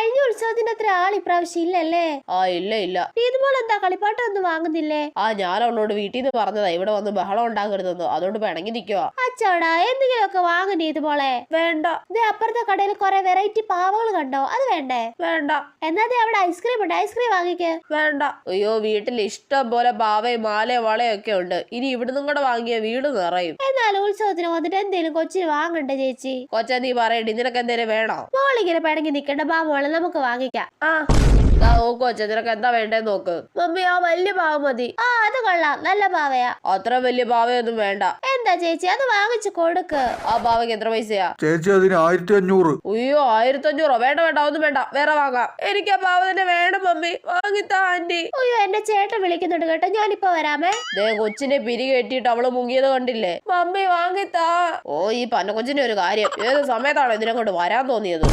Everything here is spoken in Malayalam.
കഴിഞ്ഞ ഉത്സവത്തിന്റെ അത്ര ആൾ ഇപ്രാവശ്യം ഇല്ലല്ലേ? ഇല്ല. ഇതുപോലെ എന്താ കളിപ്പാട്ടൊന്നും വാങ്ങുന്നില്ലേ? ഞാൻ അവളോട് വീട്ടിൽ നിന്ന് പറഞ്ഞതാ ഇവിടെ വന്ന് ബഹളം ഉണ്ടാക്കരുതെന്ന്, അതുകൊണ്ട് പിണങ്ങി നിൽക്കുവാ. അച്ചോടാ എന്തെങ്കിലുമൊക്കെ വാങ്ങുന്നേ ഇതുപോലെ. വേണ്ട. അപ്പുറത്തെ കടയിൽ കുറെ വെറൈറ്റി പാവകൾ കണ്ടോ? അത് വേണ്ടേ? വേണ്ട. എന്നാ അവിടെ ഐസ്ക്രീം ഉണ്ട്, ഐസ്ക്രീം വാങ്ങിക്ക്. വേണ്ട. അയ്യോ, വീട്ടിൽ ഇഷ്ടം പോലെ പാവയും മാലയും വളയൊക്കെ ഉണ്ട്. ഇനി ഇവിടുന്നും കൂടെ വാങ്ങിയ വീട് നിറയും. എന്നാലും ഉത്സവത്തിന് വന്നിട്ട് എന്തേലും കൊച്ചിന് വാങ്ങണ്ടേ ചേച്ചി? കൊച്ചാ നീ പറയണ്ടി, നിനക്ക് എന്തേലും വേണോ? മോളിങ്ങനെ പിണങ്ങി നിക്കണ്ട, മോളെ നമുക്ക് വാങ്ങിക്കാം. കൊച്ചാ നിനക്ക് എന്താ വേണ്ടേന്ന് നോക്ക്. മമ്മി ആ വലിയ പാവ മതി. അത് കൊള്ളാം, നല്ല പാവയാ. അത്ര വലിയ പാവയൊന്നും വേണ്ട. എന്താ ചേച്ചി, അത് വാങ്ങിച്ചു കൊടുക്ക്. ആ പാവയ്ക്ക് എത്ര പൈസയാ ചേച്ചി? അതിന് 1500. അയ്യോ 1500? വേണ്ട ഒന്നും വേണ്ട, വേറെ വാങ്ങാം. എനിക്ക് ആ പാവ തന്നെ വേണം മമ്മി, വാങ്ങിത്താ ആന്റി. അയ്യോ എന്റെ ചേട്ടൻ വിളിക്കുന്നുണ്ട് കേട്ടോ, ഞാനിപ്പോ വരാമേ. കൊച്ചിനെ പിരി കെട്ടിയിട്ട് അവള് മുങ്ങിയത് കണ്ടില്ലേ? മമ്മി വാങ്ങിത്താ. ഈ പന്ന കൊച്ചിന്റെ ഒരു കാര്യം, ഏത് സമയത്താണ് ഇതിനെ കൊണ്ട് വരാൻ തോന്നിയത്?